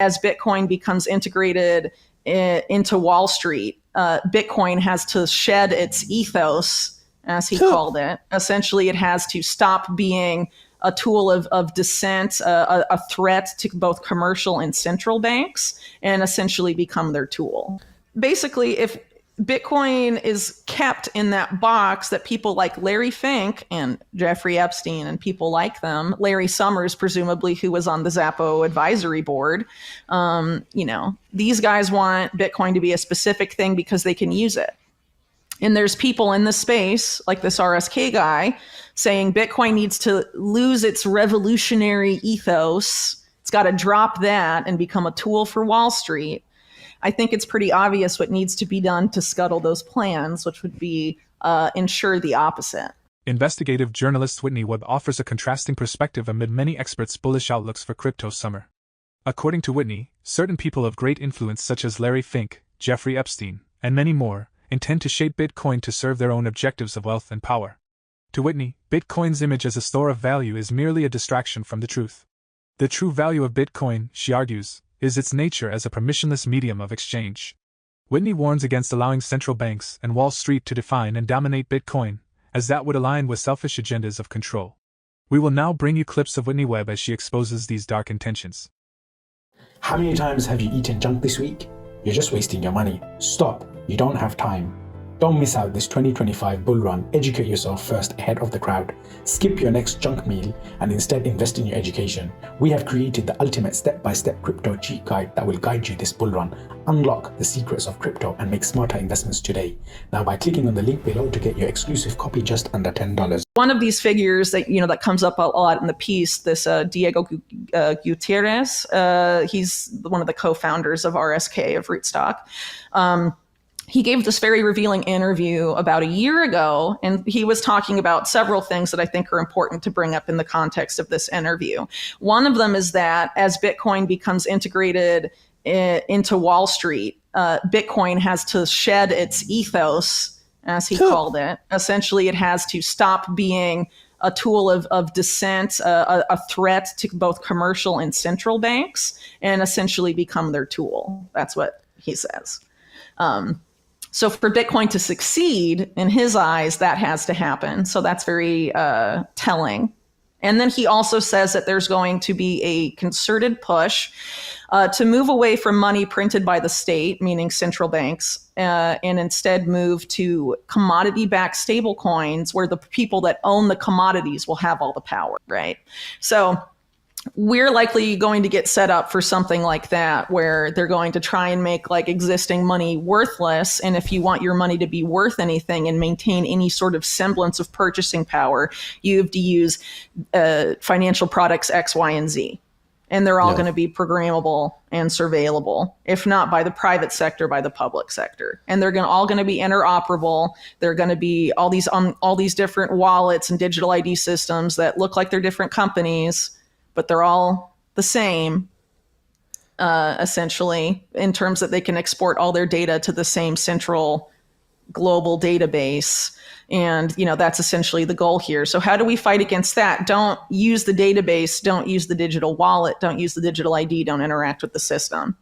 as Bitcoin becomes integrated into Wall Street, Bitcoin has to shed its ethos, as he called it. Essentially, it has to stop being a tool of dissent, a threat to both commercial and central banks, and essentially become their tool. Basically, if Bitcoin is kept in that box that people like Larry Fink and Jeffrey Epstein and people like them, Larry Summers, presumably, who was on the Zappo advisory board, these guys want Bitcoin to be a specific thing because they can use it. And there's people in the space, like this RSK guy, saying Bitcoin needs to lose its revolutionary ethos. It's got to drop that and become a tool for Wall Street. I think it's pretty obvious what needs to be done to scuttle those plans, which would be ensure the opposite. Investigative journalist Whitney Webb offers a contrasting perspective amid many experts' bullish outlooks for crypto summer. According to Whitney, certain people of great influence such as Larry Fink, Jeffrey Epstein, and many more, intend to shape Bitcoin to serve their own objectives of wealth and power. To Whitney, Bitcoin's image as a store of value is merely a distraction from the truth. The true value of Bitcoin, she argues, is its nature as a permissionless medium of exchange. Whitney warns against allowing central banks and Wall Street to define and dominate Bitcoin, as that would align with selfish agendas of control. We will now bring you clips of Whitney Webb as she exposes these dark intentions. How many times have you eaten junk this week? You're just wasting your money. Stop. You don't have time. Don't miss out this 2025 bull run. Educate yourself first ahead of the crowd. Skip your next junk meal and instead invest in your education. We have created the ultimate step-by-step crypto cheat guide that will guide you this bull run. Unlock the secrets of crypto and make smarter investments today. Now by clicking on the link below to get your exclusive copy just under $10. One of these figures that comes up a lot in the piece, this Diego Gutierrez, he's one of the co-founders of RSK, of Rootstock. He gave this very revealing interview about a year ago, and he was talking about several things that I think are important to bring up in the context of this interview. One of them is that as Bitcoin becomes integrated into Wall Street, Bitcoin has to shed its ethos, as he called it. Essentially, it has to stop being a tool of dissent, a threat to both commercial and central banks, and essentially become their tool. That's what he says. So for Bitcoin to succeed, in his eyes, that has to happen. So that's very telling. And then he also says that there's going to be a concerted push to move away from money printed by the state, meaning central banks, and instead move to commodity-backed stablecoins where the people that own the commodities will have all the power, right? So we're likely going to get set up for something like that, where they're going to try and make like existing money worthless. And if you want your money to be worth anything and maintain any sort of semblance of purchasing power, you have to use financial products X, Y, and Z. And they're all going to be programmable and surveillable, if not by the private sector, by the public sector. And they're all going to be interoperable. They're going to be all these different wallets and digital ID systems that look like they're different companies, but they're all the same, essentially, in terms that they can export all their data to the same central global database. And, that's essentially the goal here. So how do we fight against that? Don't use the database, don't use the digital wallet, don't use the digital ID, don't interact with the system.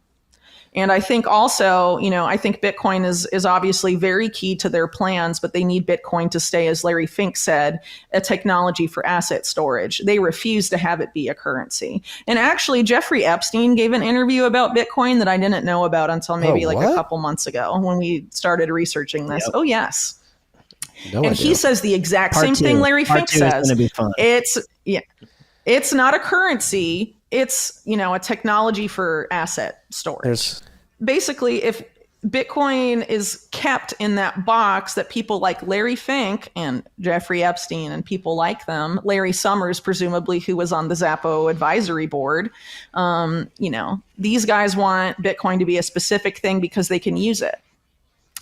And I think also, I think Bitcoin is obviously very key to their plans, but they need Bitcoin to stay, as Larry Fink said, a technology for asset storage. They refuse to have it be a currency. And actually, Jeffrey Epstein gave an interview about Bitcoin that I didn't know about until maybe a couple months ago when we started researching this. Yep. Oh, yes. No and idea. He says the exact same thing Larry Fink says. It's not a currency. It's, a technology for asset storage. Basically, if Bitcoin is kept in that box that people like Larry Fink and Jeffrey Epstein and people like them, Larry Summers, presumably, who was on the Zappo advisory board, these guys want Bitcoin to be a specific thing because they can use it.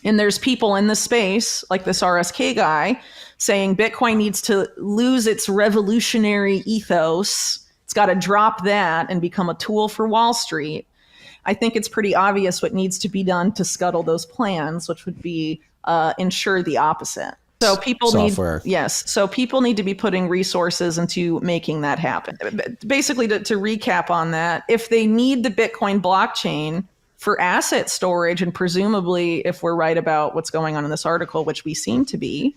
And there's people in the space, like this RSK guy, saying Bitcoin needs to lose its revolutionary ethos. It's got to drop that and become a tool for Wall Street. I think it's pretty obvious what needs to be done to scuttle those plans, which would be ensure the opposite. So people software. So people need to be putting resources into making that happen. Basically, to recap on that, if they need the Bitcoin blockchain for asset storage, and presumably, if we're right about what's going on in this article, which we seem to be,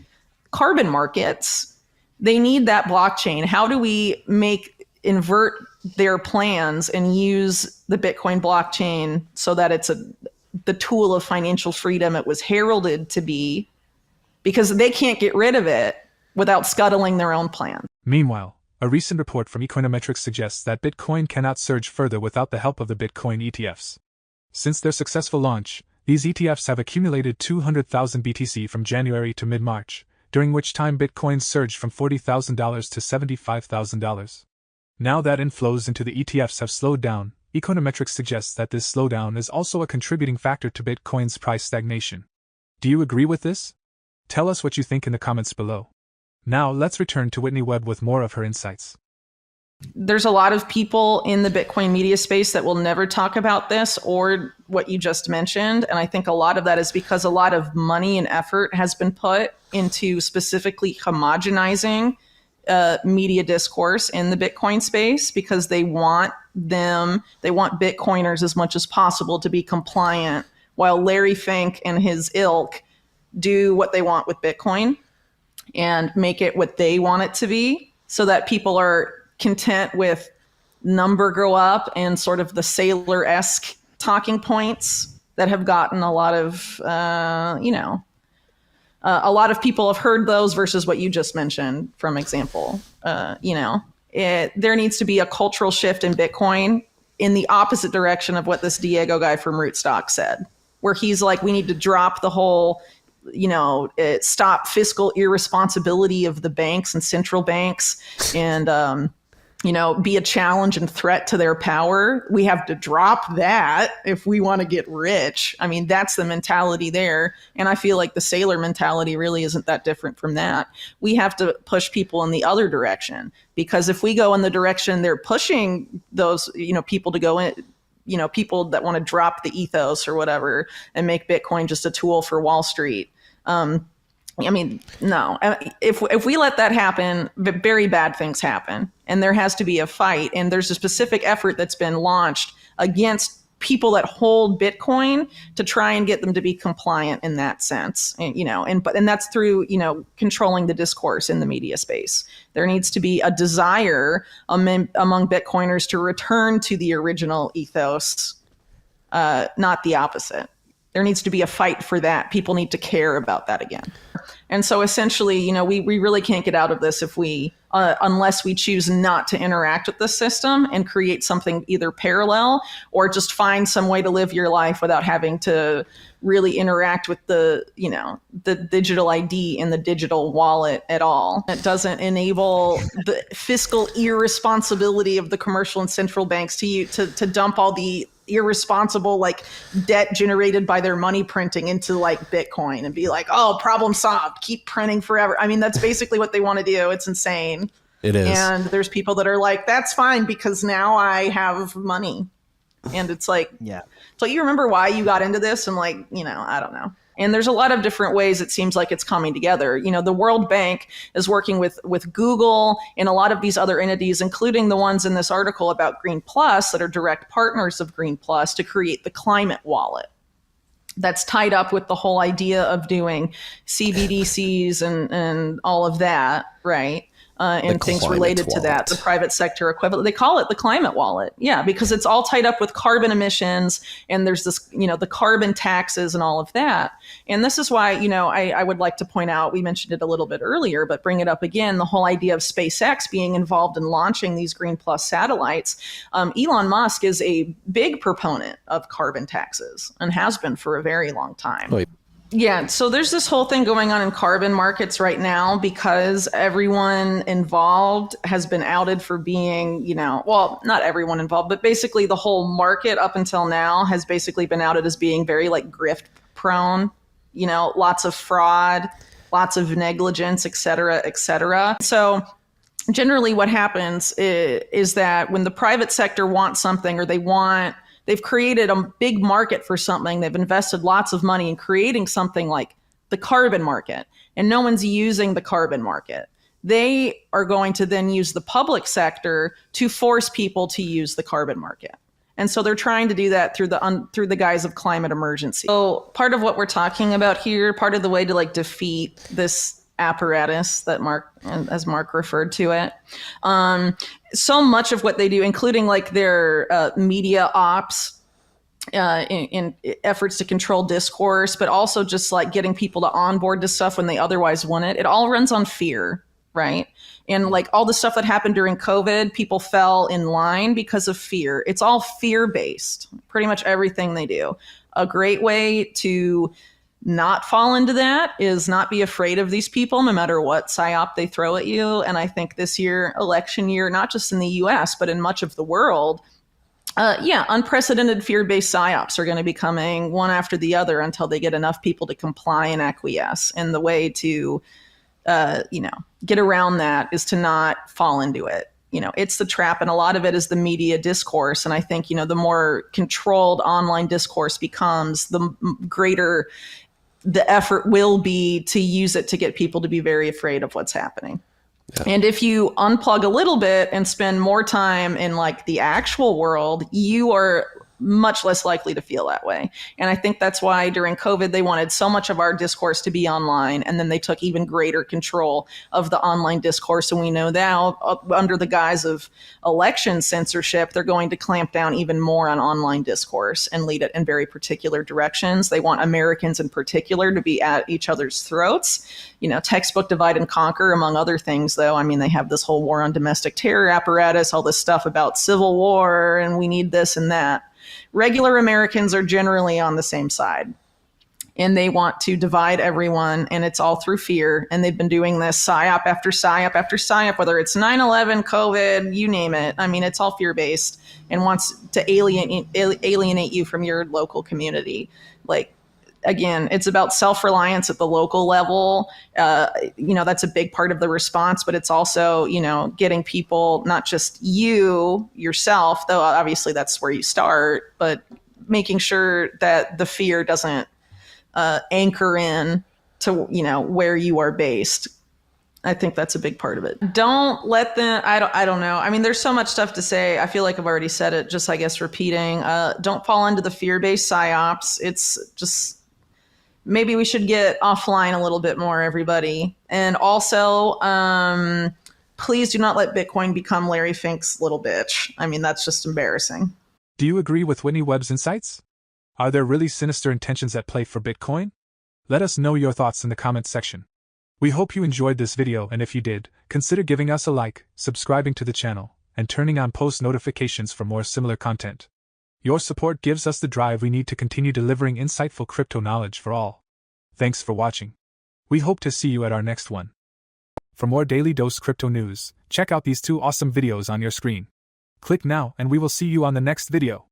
carbon markets, they need that blockchain. How do we invert their plans and use the Bitcoin blockchain so that it's the tool of financial freedom it was heralded to be? Because they can't get rid of it without scuttling their own plan. Meanwhile, a recent report from Econometrics suggests that Bitcoin cannot surge further without the help of the Bitcoin ETFs. Since their successful launch, these ETFs have accumulated 200,000 BTC from January to mid-March, during which time Bitcoin surged from $40,000 to $75,000. Now that inflows into the ETFs have slowed down, Econometrics suggests that this slowdown is also a contributing factor to Bitcoin's price stagnation. Do you agree with this? Tell us what you think in the comments below. Now let's return to Whitney Webb with more of her insights. There's a lot of people in the Bitcoin media space that will never talk about this or what you just mentioned. And I think a lot of that is because a lot of money and effort has been put into specifically homogenizing media discourse in the Bitcoin space, because they want Bitcoiners as much as possible to be compliant, while Larry Fink and his ilk do what they want with Bitcoin and make it what they want it to be, so that people are content with number go up and sort of the Sailor-esque talking points that have gotten a lot of, a lot of people have heard those versus what you just mentioned, from example. There needs to be a cultural shift in Bitcoin in the opposite direction of what this Diego guy from Rootstock said, where he's like, we need to drop the whole, stop fiscal irresponsibility of the banks and central banks, and, be a challenge and threat to their power. We have to drop that if we want to get rich. I mean, that's the mentality there. And I feel like the sailor mentality really isn't that different from that. We have to push people in the other direction, because if we go in the direction they're pushing those, people to go in, people that want to drop the ethos or whatever and make Bitcoin just a tool for Wall Street. No. If we let that happen, very bad things happen, and there has to be a fight. And there's a specific effort that's been launched against people that hold Bitcoin to try and get them to be compliant in that sense. And that's through, controlling the discourse in the media space. There needs to be a desire among Bitcoiners to return to the original ethos, not the opposite. There needs to be a fight for that. People need to care about that again. And so essentially, we really can't get out of this if unless we choose not to interact with the system and create something either parallel, or just find some way to live your life without having to really interact with the digital ID in the digital wallet at all. It doesn't enable the fiscal irresponsibility of the commercial and central banks to dump all the irresponsible debt generated by their money printing into Bitcoin and be like, oh, problem solved, keep printing forever. I mean, that's basically what they want to do. It's insane. It is. And there's people that are like, that's fine because now I have money. And it's like, yeah. So you remember why you got into this? I'm like, I don't know. And there's a lot of different ways it seems like it's coming together. The World Bank is working with Google and a lot of these other entities, including the ones in this article about Green Plus that are direct partners of Green Plus, to create the climate wallet. That's tied up with the whole idea of doing CBDCs and all of that, right? And things related to that, the private sector equivalent. They call it the climate wallet. Yeah, because it's all tied up with carbon emissions, and there's this, the carbon taxes and all of that. And this is why, I would like to point out, we mentioned it a little bit earlier, but bring it up again, the whole idea of SpaceX being involved in launching these Green Plus satellites. Elon Musk is a big proponent of carbon taxes and has been for a very long time. Oh, yeah, so there's this whole thing going on in carbon markets right now because everyone involved has been outed for being, not everyone involved, but basically the whole market up until now has basically been outed as being very grift prone, lots of fraud, lots of negligence, et cetera, et cetera. So generally what happens is that when the private sector wants something, or they've created a big market for something. They've invested lots of money in creating something like the carbon market, and no one's using the carbon market. They are going to then use the public sector to force people to use the carbon market. And so they're trying to do that through the guise of climate emergency. So part of what we're talking about here, part of the way to like defeat this apparatus that as Mark referred to it, so much of what they do, including like their media ops, in efforts to control discourse, but also just like getting people to onboard to stuff when they otherwise wouldn't. It all runs on fear, right? And like all the stuff that happened during COVID, people fell in line because of fear. It's all fear-based, pretty much everything they do. A great way to not fall into that is not be afraid of these people, no matter what psyop they throw at you. And I think this year, election year, not just in the US, but in much of the world, unprecedented fear-based psyops are going to be coming one after the other until they get enough people to comply and acquiesce. And the way to get around that is to not fall into it. It's the trap, and a lot of it is the media discourse. And I think, the more controlled online discourse becomes, the greater the effort will be to use it to get people to be very afraid of what's happening. Yeah. And if you unplug a little bit and spend more time in like the actual world, you are much less likely to feel that way. And I think that's why during COVID, they wanted so much of our discourse to be online. And then they took even greater control of the online discourse. And we know now, under the guise of election censorship, they're going to clamp down even more on online discourse and lead it in very particular directions. They want Americans in particular to be at each other's throats. Textbook divide and conquer, among other things, though. I mean, they have this whole war on domestic terror apparatus, all this stuff about civil war, and we need this and that. Regular Americans are generally on the same side, and they want to divide everyone, and it's all through fear. And they've been doing this psyop after psyop after psyop, whether it's 9/11, COVID, you name it. I mean, it's all fear-based and wants to alienate you from your local community. Like, again, it's about self-reliance at the local level. That's a big part of the response, but it's also, getting people, not just yourself, though obviously that's where you start, but making sure that the fear doesn't anchor in to, where you are based. I think that's a big part of it. Don't let them, I don't know. I mean, there's so much stuff to say. I feel like I've already said it, just, I guess, repeating. Don't fall into the fear-based psyops. It's just, maybe we should get offline a little bit more, everybody. And also, please do not let Bitcoin become Larry Fink's little bitch. I mean, that's just embarrassing. Do you agree with Whitney Webb's insights? Are there really sinister intentions at play for Bitcoin? Let us know your thoughts in the comments section. We hope you enjoyed this video, and if you did, consider giving us a like, subscribing to the channel, and turning on post notifications for more similar content. Your support gives us the drive we need to continue delivering insightful crypto knowledge for all. Thanks for watching. We hope to see you at our next one. For more Daily Dose Crypto news, check out these 2 awesome videos on your screen. Click now and we will see you on the next video.